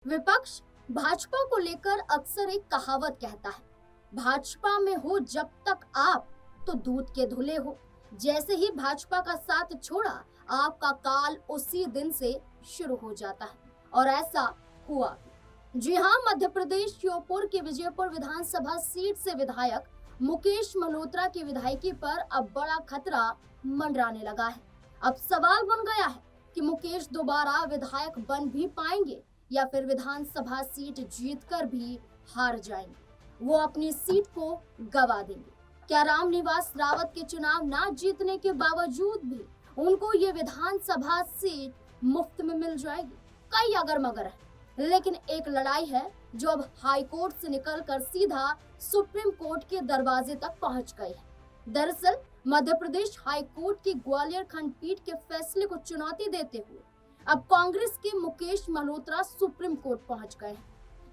विपक्ष भाजपा को लेकर अक्सर एक कहावत कहता है, भाजपा में हो जब तक आप तो दूध के धुले हो। जैसे ही भाजपा का साथ छोड़ा, आपका काल उसी दिन से शुरू हो जाता है और ऐसा हुआ। जी हाँ, मध्य प्रदेश श्योपुर की विजयपुर विधानसभा सीट से विधायक मुकेश मल्होत्रा की विधायकी पर अब बड़ा खतरा मंडराने लगा है। अब सवाल बन गया है कि मुकेश दोबारा विधायक बन भी पाएंगे या फिर विधानसभा सीट जीतकर भी हार जाएंगे, वो अपनी सीट को गवा देंगे। क्या रामनिवास रावत के चुनाव ना जीतने के बावजूद भी उनको ये विधानसभा सीट मुफ्त में मिल जाएगी? कई अगर मगर है, लेकिन एक लड़ाई है जो अब हाई कोर्ट से निकलकर सीधा सुप्रीम कोर्ट के दरवाजे तक पहुंच गई है। दरअसल मध्य प्रदेश हाई कोर्ट की ग्वालियर खंडपीठ के फैसले को चुनौती देते हुए अब कांग्रेस के मुकेश मल्होत्रा सुप्रीम कोर्ट पहुंच गए हैं।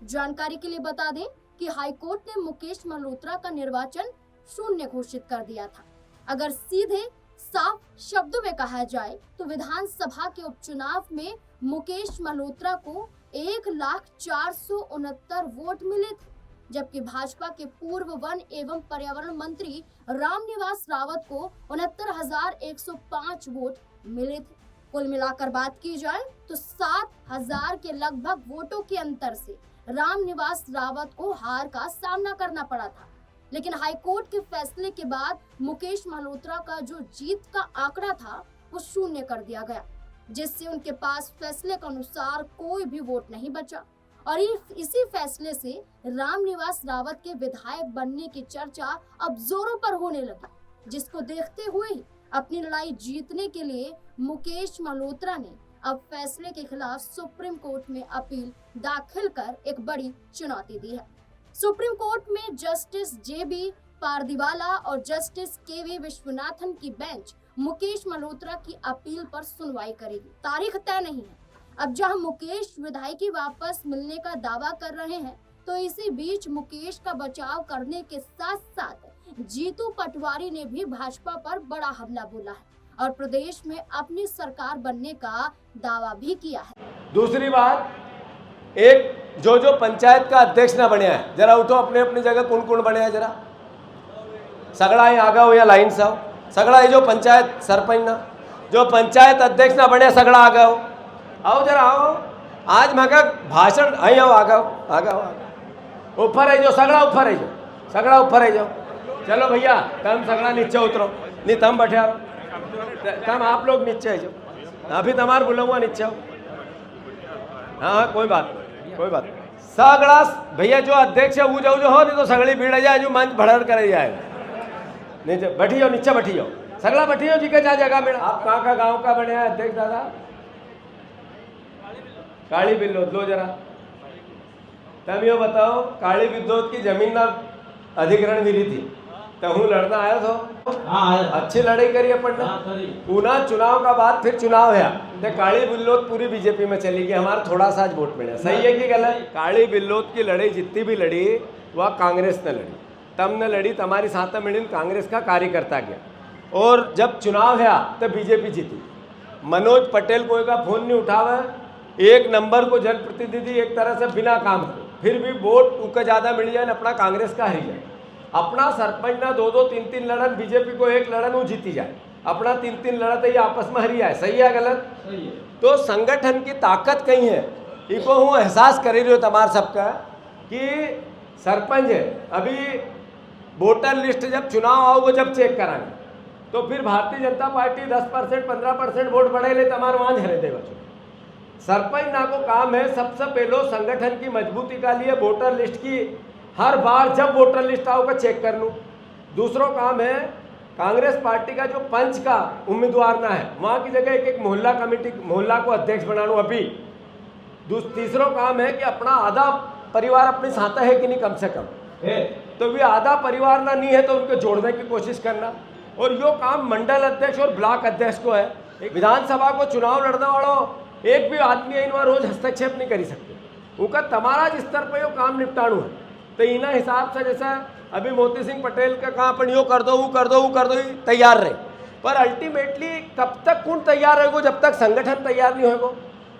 जानकारी के लिए बता दें कि हाई कोर्ट ने मुकेश मल्होत्रा का निर्वाचन शून्य घोषित कर दिया था। अगर सीधे साफ शब्दों में कहा जाए तो विधानसभा के उपचुनाव में मुकेश मल्होत्रा को 1,04,69 वोट मिले थे, जबकि भाजपा के पूर्व वन एवं पर्यावरण मंत्री रामनिवास रावत को 69,105 वोट मिले थे। कुल मिलाकर बात की जाए तो 7,000 के लगभग वोटों के अंतर से रामनिवास रावत को हार का सामना करना पड़ा था। लेकिन हाईकोर्ट के फैसले के बाद मुकेश मल्होत्रा का जो जीत का आंकड़ा था वो शून्य कर दिया गया, जिससे उनके पास फैसले के अनुसार कोई भी वोट नहीं बचा। और इसी फैसले से रामनिवास रावत के विधायक बनने की चर्चा अब जोरों पर होने लगी, जिसको देखते हुए ही अपनी लड़ाई जीतने के लिए मुकेश मल्होत्रा ने अब फैसले के खिलाफ सुप्रीम कोर्ट में अपील दाखिल कर एक बड़ी चुनौती दी है। सुप्रीम कोर्ट में जस्टिस जेबी पारदीवाला और जस्टिस केवी विश्वनाथन की बेंच मुकेश मल्होत्रा की अपील पर सुनवाई करेगी। तारीख तय नहीं है। अब जहां मुकेश विधायकी वापस मिलने का दावा कर रहे हैं, तो इसी बीच मुकेश का बचाव करने के साथ साथ जीतू पटवारी ने भी भाजपा पर बड़ा हमला बोला है और प्रदेश में अपनी सरकार बनने का दावा भी किया है। दूसरी बात, एक जो पंचायत का अध्यक्ष ना बने है, जरा उठो अपने अपनी जगह, कौन कौन बने हैं जरा सगड़ा ही आगा हो या लाइन से हो। सगड़ा ही जो पंचायत सरपंच ना, जो पंचायत अध्यक्ष ना बने सगड़ा आगा हो, आओ जरा आओ। आज मगा भाषण आई आओ, आगा हो आगा हो। ऊपर है जो सगड़ा, ऊपर है जो सगड़ा, ऊपर है जो। चलो भैया तम सगड़ा नीचे उतरो, नहीं तम बैठे आओ, तम आप लोग नीचे है जो, अभी तमार बुलाऊंगा नीचे आओ। हाँ कोई बात कोई बात। सगड़ा भैया जो अध्यक्ष है वो जो हो, नहीं तो सगड़ी भीड़ जाए जो मंच भड़र करे जाए। नीचे बैठी जाओ, नीचे बैठी जाओ, सगड़ा बैठी जाओ जी का जगह में। आप कहाँ का गांव का बने हैं अध्यक्ष दादा? काली बिल्लोद लो जरा, तब ये बताओ काली बिल्लोद की जमीन ना अधिग्रहण मिली थी तो हूँ लड़ना आया तो अच्छी लड़ाई करी अपन ने। पुनः चुनाव का बाद फिर चुनाव है तो काली बिल्लोद पूरी बीजेपी में चली गई, हमारा थोड़ा सा वोट मिला। सही है कि गलत? काली बिल्लोद की लड़ाई जितनी भी लड़ी वह कांग्रेस ने लड़ी, तब ने लड़ी, तुम्हारी साथ मिली कांग्रेस का कार्यकर्ता गया। और जब चुनाव है तो बीजेपी जीती। मनोज पटेल कोई का फोन नहीं उठावा, एक नंबर को जनप्रतिनिधि एक तरह से बिना काम के, फिर भी वोट उनका ज़्यादा मिल जाए, अपना कांग्रेस का ही जाए। अपना सरपंच ना 2-2, 3-3 लड़न, बीजेपी को एक लड़न वो जीती जाए, अपना 3-3 लड़त ये आपस में हरी आए। सही है गलत? सही है। तो संगठन की ताकत कहीं है, इको हूँ एहसास कर रही हो तमार सबका कि सरपंच है। अभी वोटर लिस्ट जब चुनाव आओ वो जब चेक कराएंगे तो फिर भारतीय जनता पार्टी 10%, 15% वोट बढ़े ले तमार वहाँ झरे देगा। सरपंच ना को काम है सबसे पहले संगठन की मजबूती का लिए वोटर लिस्ट की हर बार जब वोटर लिस्ट आओ का चेक कर लूँ। दूसरों काम है कांग्रेस पार्टी का जो पंच का उम्मीदवार ना है वहाँ की जगह एक मोहल्ला कमेटी, मोहल्ला को अध्यक्ष बना लूँ अभी। तीसरों काम है कि अपना आधा परिवार अपने साथ है कि नहीं कम से कम है, तो भी आधा परिवार ना नहीं है तो उनको जोड़ने की कोशिश करना। और यो काम मंडल अध्यक्ष और ब्लॉक अध्यक्ष को है। एक विधानसभा को चुनाव लड़ने वालों एक भी आदमी इन रोज हस्तक्षेप नहीं कर सकते, उनका तमारा जिस स्तर पर यो काम निपटाणु है। तो इना हिसाब से जैसा अभी मोती सिंह पटेल का कहाँ अपन यो कर दो वो कर दो वो कर दो तैयार रहे, पर अल्टीमेटली कब तक कौन तैयार रहेगा जब तक संगठन तैयार नहीं होगा।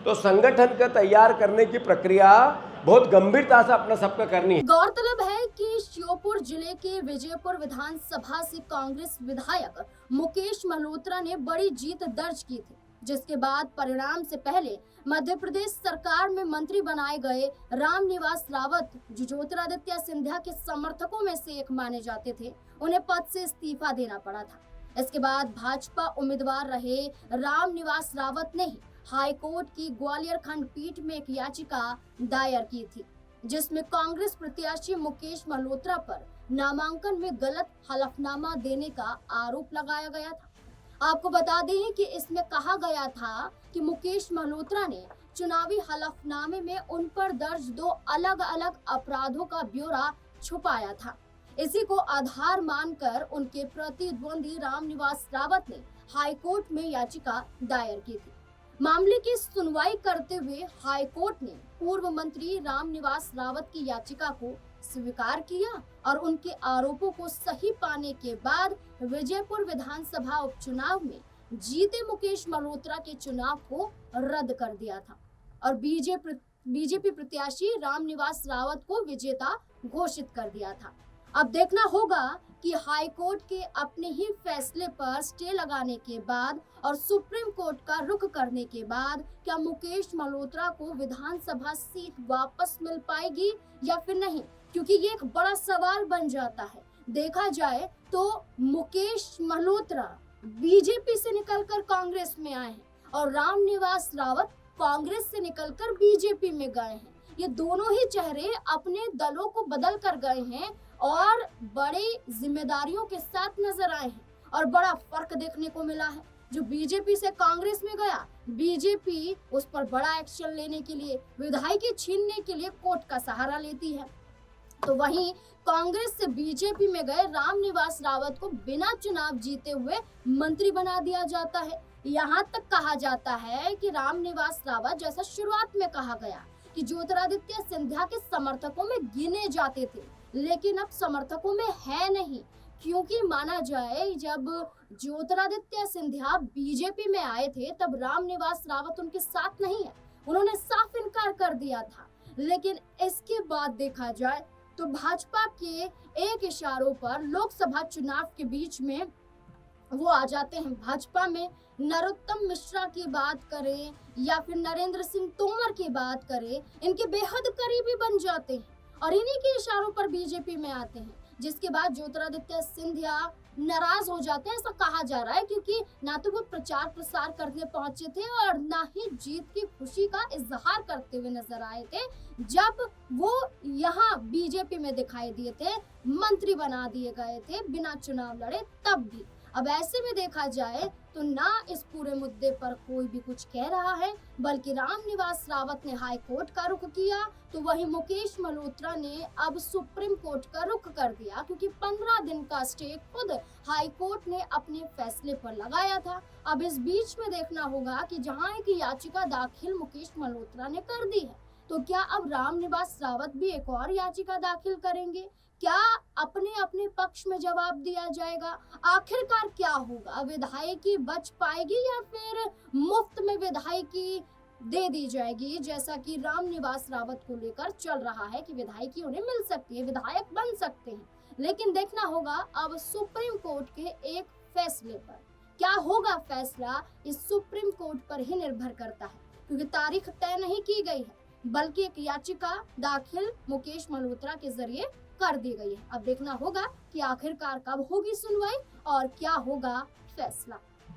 तो संगठन का तैयार करने की प्रक्रिया बहुत गंभीरता से अपना सबका करनी है। गौरतलब है कि श्योपुर जिले के विजयपुर विधानसभा से कांग्रेस विधायक मुकेश मल्होत्रा ने बड़ी जीत दर्ज की थी, जिसके बाद परिणाम से पहले मध्य प्रदेश सरकार में मंत्री बनाए गए रामनिवास रावत, जो ज्योतिरादित्य सिंधिया के समर्थकों में से एक माने जाते थे, उन्हें पद से इस्तीफा देना पड़ा था। इसके बाद भाजपा उम्मीदवार रहे रामनिवास रावत ने ही हाईकोर्ट की ग्वालियर खंडपीठ में एक याचिका दायर की थी, जिसमें कांग्रेस प्रत्याशी मुकेश मल्होत्रा पर नामांकन में गलत हलफनामा देने का आरोप लगाया गया था। आपको बता दें कि इसमें कहा गया था कि मुकेश मल्होत्रा ने चुनावी हलफनामे में उन पर दर्ज 2 अलग अलग अपराधों का ब्यौरा छुपाया था। इसी को आधार मानकर उनके प्रतिद्वंदी रामनिवास रावत ने हाईकोर्ट में याचिका दायर की थी। मामले की सुनवाई करते हुए हाईकोर्ट ने पूर्व मंत्री रामनिवास रावत की याचिका को स्वीकार किया और उनके आरोपों को सही पाने के बाद विजयपुर विधानसभा उपचुनाव में जीते मुकेश मल्होत्रा के चुनाव को रद्द कर दिया था और बीजेपी प्रत्याशी रामनिवास रावत को विजेता घोषित कर दिया था। अब देखना होगा कि हाईकोर्ट के अपने ही फैसले पर स्टे लगाने के बाद और सुप्रीम कोर्ट का रुख करने के बाद क्या मुकेश मल्होत्रा को विधानसभा सीट वापस मिल पाएगी या फिर नहीं, क्योंकि ये एक बड़ा सवाल बन जाता है। देखा जाए तो मुकेश मल्होत्रा बीजेपी से निकलकर कांग्रेस में आए हैं और रामनिवास रावत कांग्रेस से निकलकर बीजेपी में गए हैं। ये दोनों ही चेहरे अपने दलों को बदल कर गए हैं और बड़ी जिम्मेदारियों के साथ नजर आए हैं और बड़ा फर्क देखने को मिला है। जो बीजेपी से कांग्रेस में गया, बीजेपी उस पर बड़ा एक्शन लेने के लिए, विधायकी छीनने के लिए कोर्ट का सहारा लेती है, तो वहीं कांग्रेस से बीजेपी में गए रामनिवास रावत को बिना चुनाव जीते हुए मंत्री बना दिया जाता है। यहाँ तक कहा जाता है कि रामनिवास रावत, जैसा शुरुआत में कहा गया कि ज्योतिरादित्य सिंधिया के समर्थकों में गिने जाते थे, लेकिन अब समर्थकों में है नहीं, क्योंकि माना जाए जब ज्योतिरादित्य सिंधिया बीजेपी में आए थे तब रामनिवास रावत उनके साथ नहीं है, उन्होंने साफ इनकार कर दिया था। लेकिन इसके बाद देखा जाए तो भाजपा के एक इशारों पर लोकसभा चुनाव के बीच में वो आ जाते हैं। भाजपा में नरोत्तम मिश्रा की बात करें या फिर नरेंद्र सिंह तोमर की बात करें, इनके बेहद करीबी बन जाते हैं और इन्हीं के इशारों पर बीजेपी में आते हैं, जिसके बाद ज्योतिरादित्य सिंधिया नाराज हो जाते हैं, ऐसा कहा जा रहा है, क्योंकि ना तो वो प्रचार प्रसार करने पहुंचे थे और ना ही जीत की खुशी का इजहार करते हुए नजर आए थे जब वो यहाँ बीजेपी में दिखाई दिए थे, मंत्री बना दिए गए थे बिना चुनाव लड़े तब भी। अब ऐसे में देखा जाए तो ना इस पूरे मुद्दे पर कोई भी कुछ कह रहा है, बल्कि रामनिवास रावत ने हाई कोर्ट का रुख किया तो वहीं मुकेश मल्होत्रा ने अब सुप्रीम कोर्ट का रुख कर दिया, क्योंकि 15 दिन का स्टे खुद हाई कोर्ट ने अपने फैसले पर लगाया था। अब इस बीच में देखना होगा कि जहां एक याचिका दाखिल मुकेश मल्होत्रा ने कर दी है, तो क्या अब रामनिवास रावत भी एक और याचिका दाखिल करेंगे? क्या अपने अपने पक्ष में जवाब दिया जाएगा? आखिरकार क्या होगा? विधायकी बच पाएगी या फिर मुफ्त में विधायकी दे दी जाएगी, जैसा कि रामनिवास रावत को लेकर चल रहा है कि विधायकी उन्हें मिल सकती है, विधायक बन सकते हैं। लेकिन देखना होगा अब सुप्रीम कोर्ट के एक फैसले पर। क्या होगा फैसला, इस सुप्रीम कोर्ट पर ही निर्भर करता है, क्योंकि तारीख तय नहीं की गई है, बल्कि एक याचिका दाखिल मुकेश मल्होत्रा के जरिए कर दी गई है। अब देखना होगा कि आखिरकार कब होगी सुनवाई और क्या होगा फैसला।